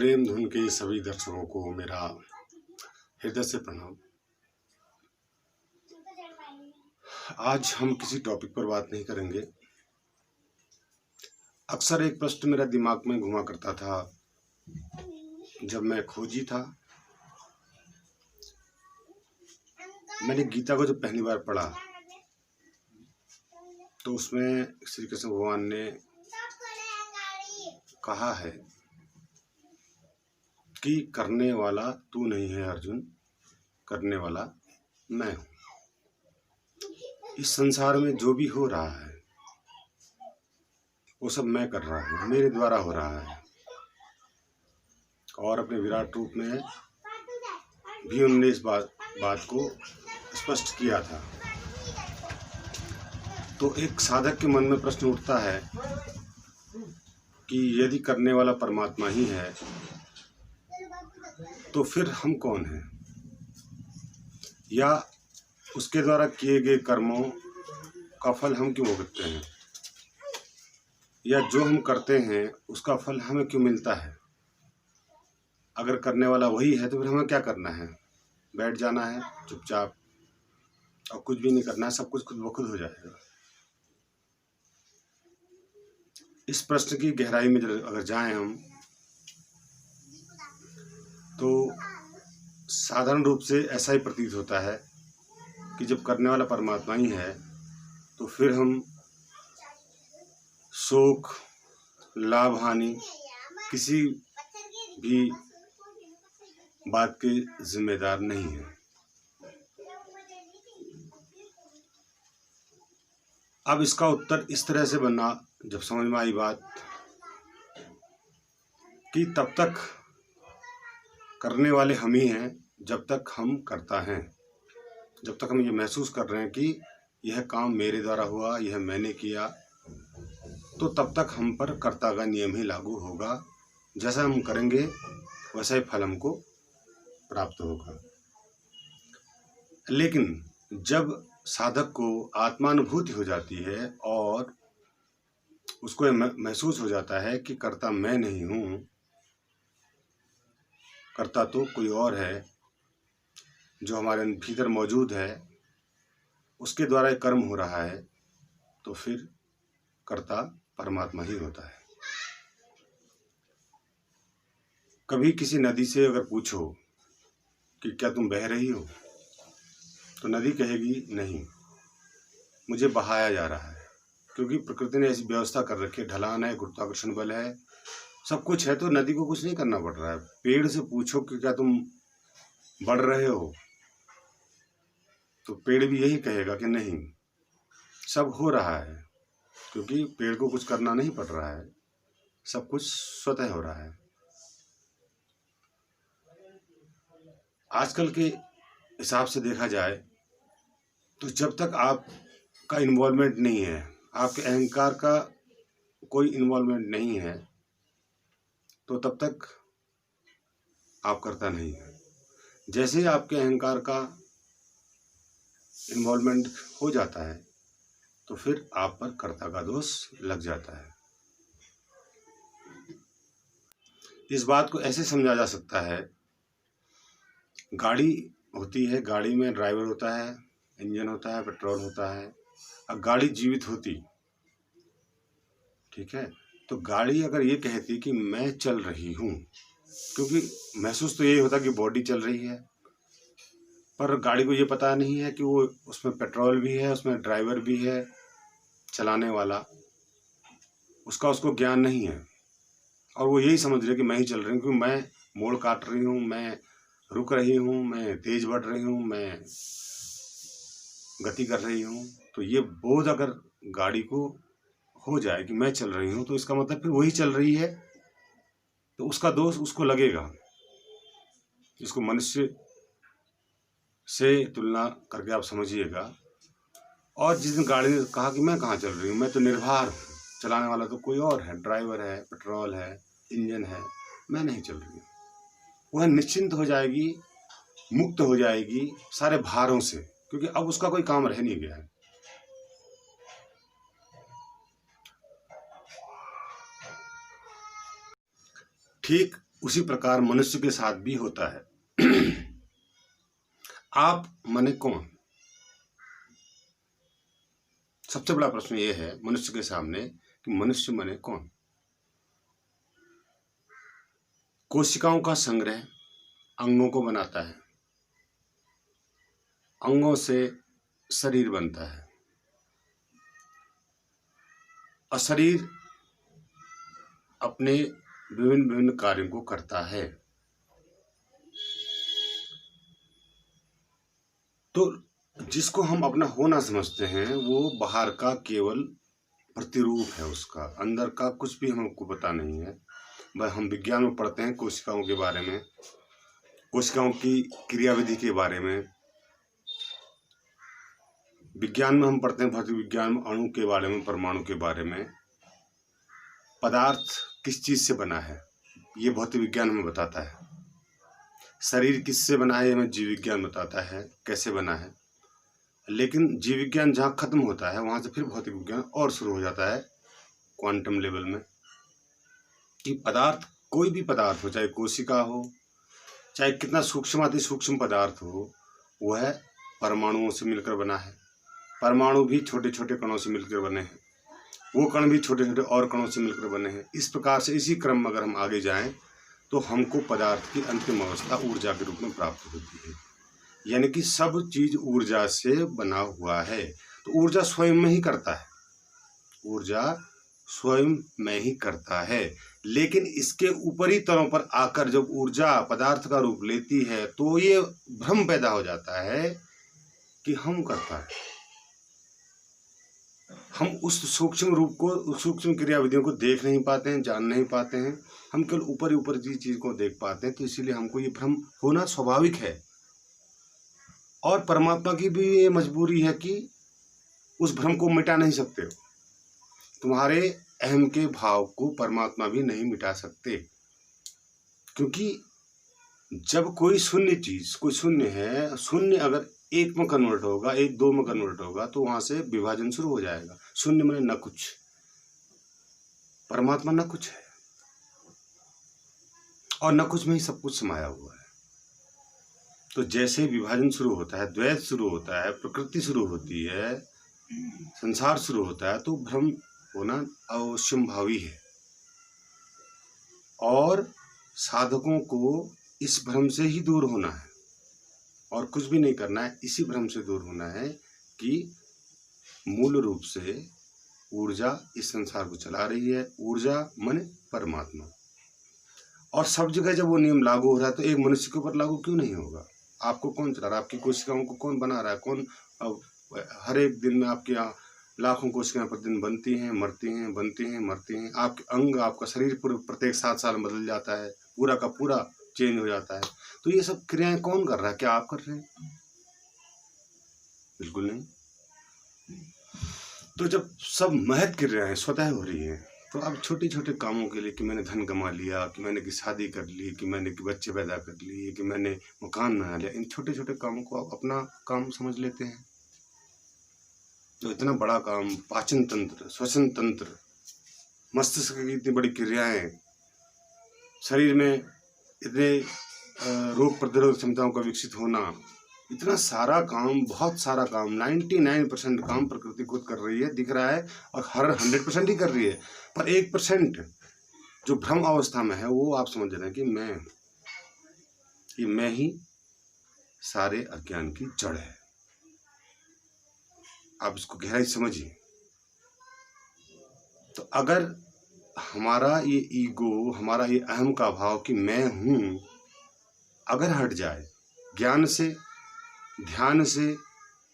प्रेम धुन के सभी दर्शकों को मेरा हृदय से प्रणाम। आज हम किसी टॉपिक पर बात नहीं करेंगे। अक्सर एक प्रश्न मेरा दिमाग में घुमा करता था जब मैं खोजी था। मैंने गीता को जब पहली बार पढ़ा तो उसमें श्री कृष्ण भगवान ने कहा है कि करने वाला तू नहीं है अर्जुन, करने वाला मैं हूं। इस संसार में जो भी हो रहा है वो सब मैं कर रहा हूं, मेरे द्वारा हो रहा है। और अपने विराट रूप में भी उन्होंने इस बात को स्पष्ट किया था। तो एक साधक के मन में प्रश्न उठता है कि यदि करने वाला परमात्मा ही है तो फिर हम कौन हैं, या उसके द्वारा किए गए कर्मों का फल हम क्यों भुगतते हैं, या जो हम करते हैं उसका फल हमें क्यों मिलता है। अगर करने वाला वही है तो फिर हमें क्या करना है, बैठ जाना है चुपचाप और कुछ भी नहीं करना है, सब कुछ खुद ब खुद हो जाएगा। इस प्रश्न की गहराई में अगर जाएं हम तो साधारण रूप से ऐसा ही प्रतीत होता है कि जब करने वाला परमात्मा ही है तो फिर हम शोक, लाभ, हानि किसी भी बात के जिम्मेदार नहीं है। अब इसका उत्तर इस तरह से बना जब समझ में आई बात कि तब तक करने वाले हम ही हैं जब तक हम करता हैं, जब तक हम ये महसूस कर रहे हैं कि यह काम मेरे द्वारा हुआ, यह मैंने किया, तो तब तक हम पर कर्ता का नियम ही लागू होगा। जैसा हम करेंगे वैसा ही फल हमको प्राप्त होगा। लेकिन जब साधक को आत्मानुभूति हो जाती है और उसको महसूस हो जाता है कि कर्ता मैं नहीं हूँ, कर्ता तो कोई और है जो हमारे भीतर मौजूद है, उसके द्वारा कर्म हो रहा है, तो फिर कर्ता परमात्मा ही होता है। कभी किसी नदी से अगर पूछो कि क्या तुम बह रही हो, तो नदी कहेगी नहीं, मुझे बहाया जा रहा है। क्योंकि प्रकृति ने ऐसी व्यवस्था कर रखी है, ढलान है, गुरुत्वाकर्षण बल है, सब कुछ है, तो नदी को कुछ नहीं करना पड़ रहा है। पेड़ से पूछो कि क्या तुम बढ़ रहे हो, तो पेड़ भी यही कहेगा कि नहीं, सब हो रहा है, क्योंकि पेड़ को कुछ करना नहीं पड़ रहा है, सब कुछ स्वतः हो रहा है। आजकल के हिसाब से देखा जाए तो जब तक आपका इन्वॉल्वमेंट नहीं है, आपके अहंकार का कोई इन्वॉल्वमेंट नहीं है, तो तब तक आप करता नहीं है। जैसे ही आपके अहंकार का इन्वॉल्वमेंट हो जाता है तो फिर आप पर कर्ता का दोष लग जाता है। इस बात को ऐसे समझा जा सकता है, गाड़ी होती है, गाड़ी में ड्राइवर होता है, इंजन होता है, पेट्रोल होता है। अब गाड़ी जीवित होती, ठीक है, तो गाड़ी अगर ये कहती कि मैं चल रही हूँ, क्योंकि महसूस तो यही होता कि बॉडी चल रही है, पर गाड़ी को ये पता नहीं है कि वो उसमें पेट्रोल भी है, उसमें ड्राइवर भी है, चलाने वाला, उसको ज्ञान नहीं है। और वो यही समझ रही है कि मैं ही चल रही हूँ, क्योंकि मैं मोड़ काट रही हूँ, मैं रुक रही हूँ, मैं तेज बढ़ रही हूँ, मैं गति कर रही हूँ। तो ये बोध अगर गाड़ी को हो जाए कि मैं चल रही हूँ, तो इसका मतलब फिर वही चल रही है, तो उसका दोष उसको लगेगा। इसको मनुष्य से तुलना करके आप समझिएगा। और जिस दिन गाड़ी ने कहा कि मैं कहाँ चल रही हूँ, मैं तो निर्भर हूँ, चलाने वाला तो कोई और है, ड्राइवर है, पेट्रोल है, इंजन है, मैं नहीं चल रही हूँ, वह निश्चिंत हो जाएगी, मुक्त हो जाएगी सारे भारों से, क्योंकि अब उसका कोई काम रह नहीं गया है। ठीक उसी प्रकार मनुष्य के साथ भी होता है। आप माने कौन? सबसे बड़ा प्रश्न ये है मनुष्य के सामने कि मनुष्य माने कौन। कोशिकाओं का संग्रह अंगों को बनाता है, अंगों से शरीर बनता है और शरीर अपने विभिन्न विभिन्न कार्यों को करता है। तो जिसको हम अपना होना समझते हैं वो बाहर का केवल प्रतिरूप है, उसका अंदर का कुछ भी हमको पता नहीं है। बस हम विज्ञान में पढ़ते हैं कोशिकाओं के बारे में, कोशिकाओं की क्रियाविधि के बारे में। विज्ञान में हम पढ़ते हैं भौतिक विज्ञान में अणु के बारे में, परमाणु के बारे में। पदार्थ किस चीज से बना है ये भौतिक विज्ञान हमें बताता है। शरीर किससे बना है हमें जीव विज्ञान बताता है कैसे बना है। लेकिन जीव विज्ञान जहाँ खत्म होता है वहां से फिर भौतिक विज्ञान और शुरू हो जाता है क्वांटम लेवल में, कि पदार्थ कोई भी पदार्थ हो, चाहे कोशिका हो, चाहे कितना सूक्ष्म अति सूक्ष्म पदार्थ हो, वह परमाणुओं से मिलकर बना है। परमाणु भी छोटे छोटे कणों से मिलकर बने हैं, वो कण भी छोटे छोटे और कणों से मिलकर बने हैं। इस प्रकार से इसी क्रम में अगर हम आगे जाएं तो हमको पदार्थ की अंतिम अवस्था ऊर्जा के रूप में प्राप्त होती है। यानी कि सब चीज ऊर्जा से बना हुआ है। तो ऊर्जा स्वयं में ही करता है, ऊर्जा स्वयं में ही करता है। लेकिन इसके ऊपरी तलों पर आकर जब ऊर्जा पदार्थ का रूप लेती है तो ये भ्रम पैदा हो जाता है कि हम करता है। हम उस सूक्ष्म रूप को, सूक्ष्म क्रियाविधियों को देख नहीं पाते हैं, जान नहीं पाते हैं। हम केवल ऊपर ऊपर की चीज को देख पाते हैं। तो इसीलिए हमको ये भ्रम होना स्वाभाविक है। और परमात्मा की भी ये मजबूरी है कि उस भ्रम को मिटा नहीं सकते हो। तुम्हारे अहम के भाव को परमात्मा भी नहीं मिटा सकते, क्योंकि जब कोई शून्य चीज, कोई शून्य है, शून्य अगर एक में कन्वर्ट होगा, एक दो में कन्वर्ट होगा तो वहां से विभाजन शुरू हो जाएगा। शून्य माने न कुछ, परमात्मा न कुछ है और न कुछ में ही सब कुछ समाया हुआ है। तो जैसे विभाजन शुरू होता है, द्वैत शुरू होता है, प्रकृति शुरू होती है, संसार शुरू होता है, तो भ्रम होना अवश्यंभावी है। और साधकों को इस भ्रम से ही दूर होना है और कुछ भी नहीं करना है। इसी भ्रम से दूर होना है कि मूल रूप से ऊर्जा इस संसार को चला रही है। ऊर्जा माने परमात्मा। और सब जगह जब वो नियम लागू हो रहा है तो एक मनुष्य के ऊपर लागू क्यों नहीं होगा? आपको कौन चला रहा है? आपकी कोशिकाओं को कौन बना रहा है? कौन? हर एक दिन में आपके यहाँ लाखों कोशिकाएं प्रतिदिन बनती हैं, मरती हैं, बनती हैं, मरती हैं। आपके अंग, आपका शरीर प्रत्येक 7 साल में बदल जाता है, पूरा का पूरा चेंज हो जाता है। तो ये सब क्रियाएं कौन कर रहा है? क्या आप कर रहे हैं? बिल्कुल नहीं। तो जब सब महत क्रियाएं स्वतः हो रही हैं तो अब छोटे छोटे कामों के लिए, कि मैंने धन कमा लिया, कि मैंने की शादी कर ली, कि मैंने कि बच्चे पैदा कर लिए, कि मैंने मकान बना लिया, इन छोटे छोटे कामों को आप अपना काम समझ लेते हैं। तो इतना बड़ा काम, पाचन तंत्र, श्वसन तंत्र, मस्तिष्क की इतनी बड़ी क्रियाएं, शरीर में इतने रोग प्रतिरोधक क्षमताओं का विकसित होना, इतना सारा काम, बहुत सारा काम, 99% काम प्रकृति खुद कर रही है, दिख रहा है। और हर 100% ही कर रही है। पर 1% जो भ्रम अवस्था में है वो आप समझ रहे हैं कि मैं ही सारे अज्ञान की जड़ है। आप इसको गहराई समझिए। तो अगर हमारा ये ईगो, हमारा ये अहम का भाव कि मैं हूं, अगर हट जाए, ज्ञान से, ध्यान से,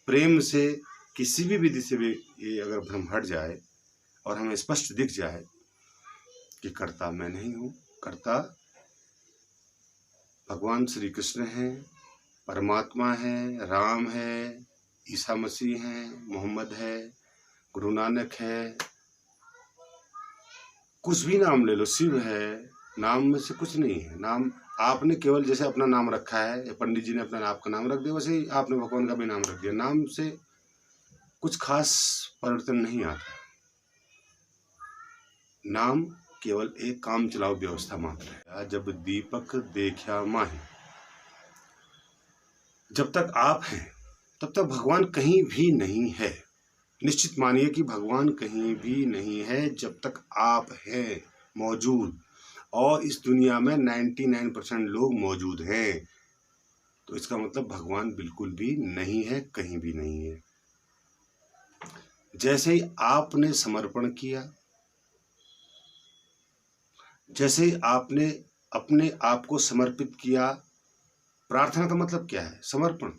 प्रेम से, किसी भी विधि से भी ये अगर भ्रम हट जाए और हमें स्पष्ट दिख जाए कि कर्ता मैं नहीं हूं, कर्ता भगवान श्री कृष्ण है, परमात्मा है, राम है, ईसा मसीह है, मोहम्मद है, गुरु नानक है, कुछ भी नाम ले लो, शिव है, नाम में से कुछ नहीं है। नाम आपने केवल जैसे अपना नाम रखा है, पंडित जी ने अपना आपका नाम रख दिया, वैसे ही आपने भगवान का भी नाम रख दिया। नाम से कुछ खास परिवर्तन नहीं आता। नाम केवल एक काम चलाओ व्यवस्था मात्र है। जब दीपक देखा माही, जब तक आप हैं तब तक भगवान कहीं भी नहीं है। निश्चित मानिए कि भगवान कहीं भी नहीं है जब तक आप हैं मौजूद, और इस दुनिया में 99% लोग मौजूद हैं, तो इसका मतलब भगवान बिल्कुल भी नहीं है, कहीं भी नहीं है। जैसे ही आपने समर्पण किया, जैसे ही आपने अपने आप को समर्पित किया, प्रार्थना का मतलब क्या है? समर्पण।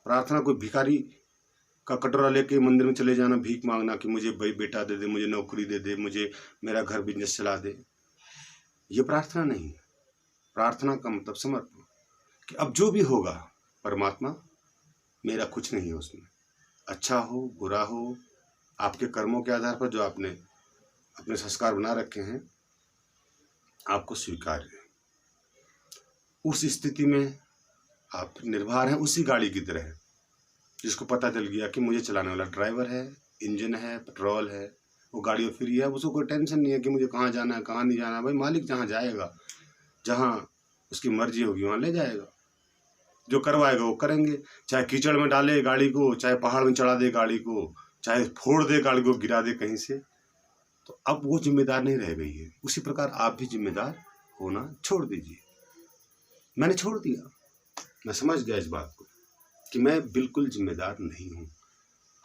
प्रार्थना कोई भिखारी का कटोरा लेके मंदिर में चले जाना, भीख मांगना कि मुझे भाई बेटा दे दे, मुझे नौकरी दे दे, मुझे मेरा घर बिजनेस चला दे, ये प्रार्थना नहीं है। प्रार्थना का मतलब समर्पण, कि अब जो भी होगा परमात्मा, मेरा कुछ नहीं है उसमें, अच्छा हो बुरा हो, आपके कर्मों के आधार पर जो आपने अपने संस्कार बना रखे हैं, आपको स्वीकार्य है। उस स्थिति में आप निर्भर हैं उसी गाड़ी की तरह, जिसको पता चल गया कि मुझे चलाने वाला ड्राइवर है, इंजन है, पेट्रोल है, वो गाड़ी फ्री है, उसको कोई टेंशन नहीं है कि मुझे कहाँ जाना है कहाँ नहीं जाना है। भाई मालिक जहाँ जाएगा, जहाँ उसकी मर्जी होगी वहाँ ले जाएगा, जो करवाएगा वो करेंगे। चाहे कीचड़ में डाले गाड़ी को, चाहे पहाड़ में चढ़ा दे गाड़ी को, चाहे फोड़ दे गाड़ी को, गिरा दे कहीं से, तो अब वो जिम्मेदार नहीं रह गई है। उसी प्रकार आप भी जिम्मेदार होना छोड़ दीजिए। मैंने छोड़ दिया, मैं समझ गया इस बात को कि मैं बिल्कुल जिम्मेदार नहीं हूँ।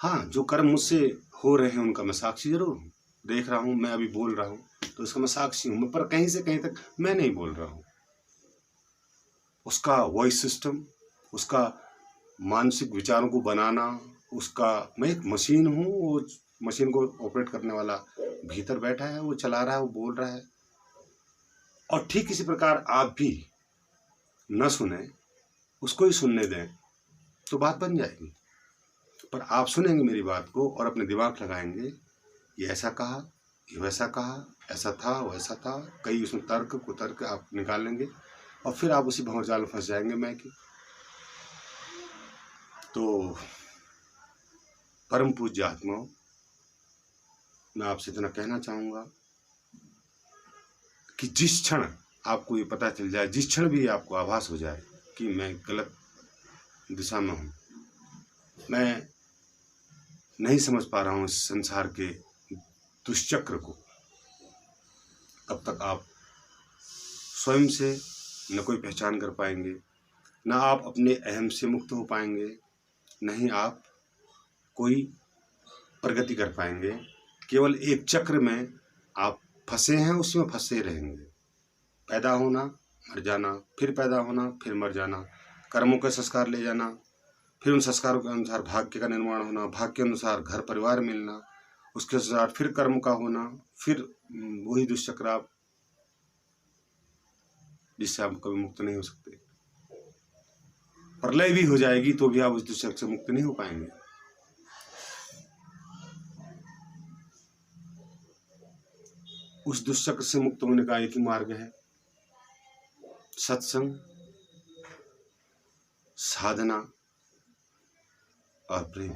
हाँ, जो कर्म मुझसे हो रहे हैं उनका मैं साक्षी जरूर हूँ, देख रहा हूँ, मैं अभी बोल रहा हूँ तो उसका मैं साक्षी हूँ, पर कहीं से कहीं तक मैं नहीं बोल रहा हूँ। उसका वॉइस सिस्टम, उसका मानसिक विचारों को बनाना, उसका, मैं एक मशीन हूँ, वो मशीन को ऑपरेट करने वाला भीतर बैठा है, वो चला रहा है, वो बोल रहा है। और ठीक इसी प्रकार आप भी न सुने, उसको ही सुनने दें तो बात बन जाएगी। पर आप सुनेंगे मेरी बात को और अपने दिमाग लगाएंगे, ये ऐसा कहा, ये वैसा कहा, ऐसा था वैसा था, कई उसमें तर्क कुतर्क आप निकालेंगे और फिर आप उसी भंवरजाल में फंस जाएंगे। मैं कि तो परम पूज्य आत्माओं, मैं आपसे इतना कहना चाहूँगा कि जिस क्षण आपको ये पता चल जाए, जिस क्षण भी आपको आभास हो जाए कि मैं गलत दिशा में हूँ, मैं नहीं समझ पा रहा हूँ इस संसार के दुष्चक्र को, तब तक आप स्वयं से न कोई पहचान कर पाएंगे, न आप अपने अहम से मुक्त हो पाएंगे, न ही आप कोई प्रगति कर पाएंगे। केवल एक चक्र में आप फंसे हैं, उसमें फंसे रहेंगे। पैदा होना, मर जाना, फिर पैदा होना, फिर मर जाना, कर्मों के संस्कार ले जाना, फिर उन संस्कारों के अनुसार भाग्य का निर्माण होना, भाग्य के अनुसार घर परिवार मिलना, उसके अनुसार फिर कर्म का होना, फिर वही दुष्चक्र आप, जिससे आप कभी मुक्त नहीं हो सकते। प्रलय भी हो जाएगी तो भी आप उस दुष्चक्र से मुक्त नहीं हो पाएंगे। उस दुष्चक्र से मुक्त होने का एक ही मार्ग है, सत्संग, साधना और प्रेम।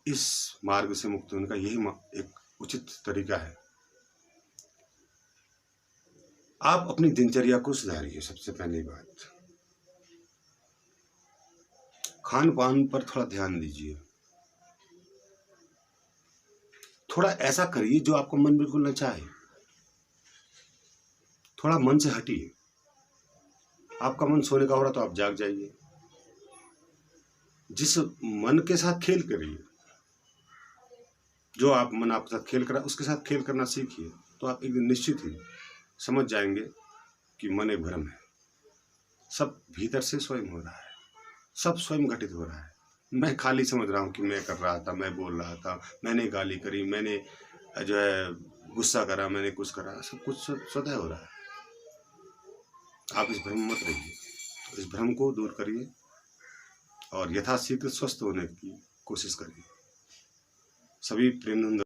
इस मार्ग से मुक्त होने का यही एक उचित तरीका है। आप अपनी दिनचर्या को सुधारिए। सबसे पहली बात, खान पान पर थोड़ा ध्यान दीजिए। थोड़ा ऐसा करिए जो आपको मन बिल्कुल न चाहे। थोड़ा मन से हटिए। आपका मन सोने का हो रहा तो आप जाग जाइए। जिस मन के साथ खेल करिए, जो आप मन आपके साथ खेल कर रहा है उसके साथ खेल करना सीखिए, तो आप एक दिन निश्चित ही समझ जाएंगे कि मन एक भ्रम है। सब भीतर से स्वयं हो रहा है, सब स्वयं घटित हो रहा है। मैं खाली समझ रहा हूँ कि मैं कर रहा था, मैं बोल रहा था, मैंने गाली करी, मैंने जो है गुस्सा करा, मैंने कुछ करा, सब कुछ स्वतः हो रहा है। आप इस भ्रम में मत रहिए। तो इस भ्रम को दूर करिए और यथाशीघ्र स्वस्थ होने की कोशिश करिए। सभी प्रेम